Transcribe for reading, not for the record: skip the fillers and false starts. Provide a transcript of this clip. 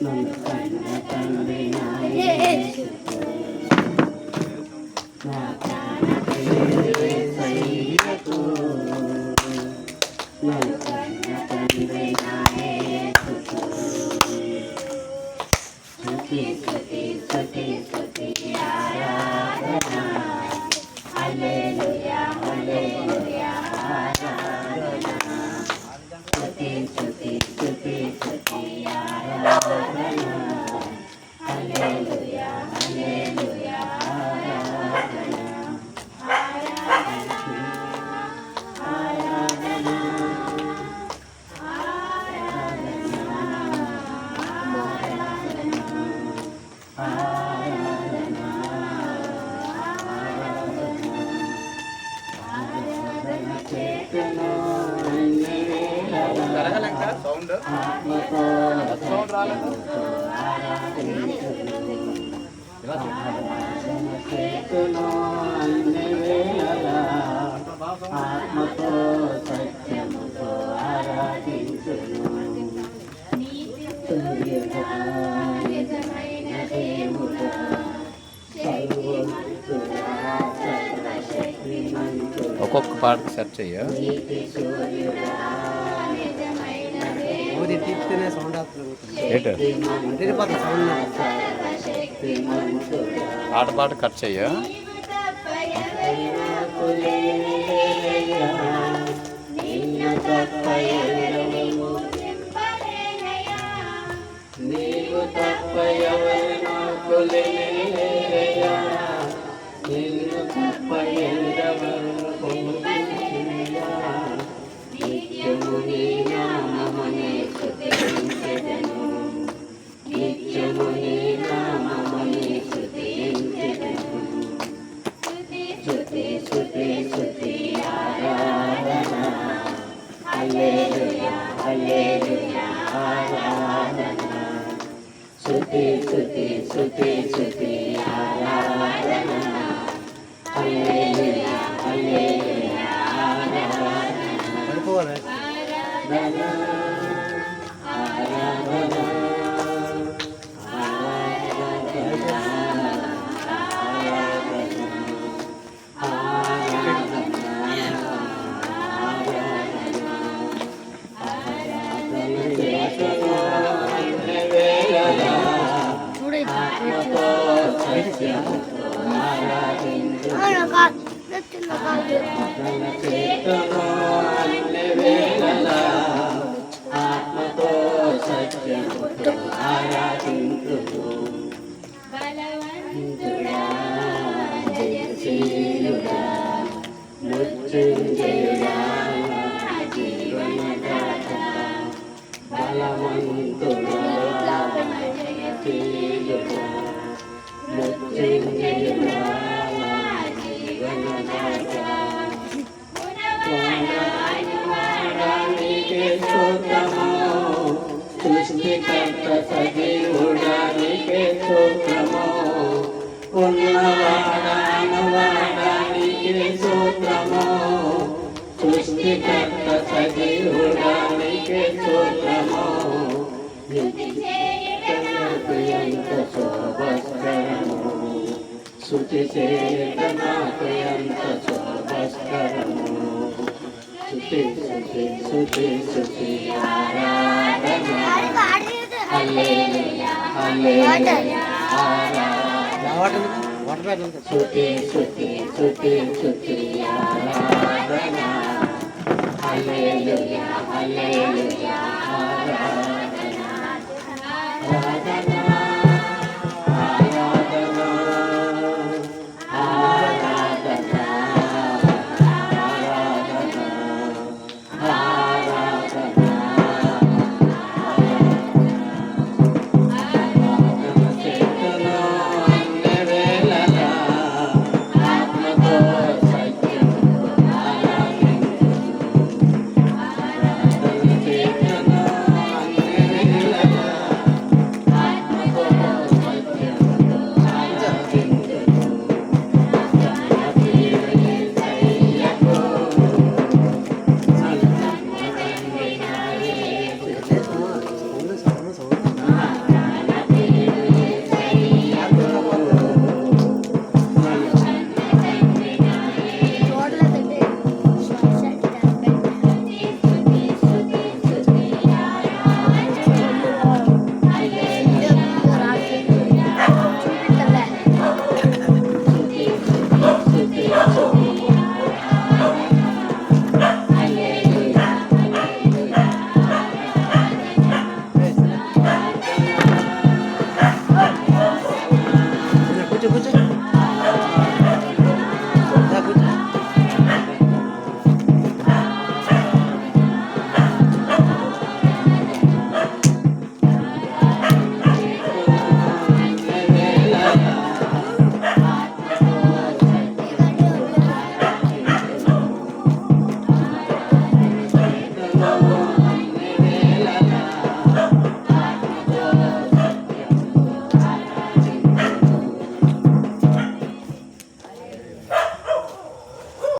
నన్ను కన్న తండ్రి నా ప్రాణ యేసయ్యకు నన్ను కన్న తండ్రి నా యేసుకు స్తుతి స్తుతి స్తుతి స్తుతి ఆరాధన హల్లెలూయా హల్లెలూయా ఆరాధన స్తుతి స్తుతి స్తుతి స్తుతి ఆరాధన హల్లెలూయా హల్లెలూయా ఆరాధన ఆరాధన ఆత్మతో సత్యముతో ఆరాధించును దేవుడా ఒక్కొక్క పాటకు సెర్చ్ చెయ్య పాట కట్ చెయ్య నీవు తప్ప ఎవరు నాకు లేరయ్యా నిన్ను తప్ప ఎవరు పొందుతున్నా నిత్యము నీ నామమునే స్తుతించెదను నిత్యము నీ నామమునే స్తుతించెదను స్తుతి స్తుతి స్తుతి ఆరాధన హల్లెలూయా హల్లెలూయా ఆరాధన స్తుతి స్తుతి స్తుతి స్తుతి ఆరాధన హల్లెలూయా హల్లెలూయా ఆరాధన ఆరాధన ఆత్మతో సత్యముతో ఆరాధించును బలవంతుడా జయశీలుడా మృత్యుంజయుడా జీవనదాత బలవంతుడా జయశీలుడా మృత్యుంజయుడా సృష్టికర్త సజీవుడానికి సూత్రము ఉన్నవాడానికి సూత్రము సృష్టికర్త సజీవుడానికి సూత్రము ఎంత శోభస్కరము శుచి చేతనాకు ఎంత శోభస్కరము స్తుతి స్తుతి స్తుతి స్తుతి ఆరాధన హల్లెలూయా హల్లెలూయా ఆరాధన స్తుతి స్తుతి స్తుతి స్తుతి ఆరాధన హల్లెలూయా హల్లెలూయా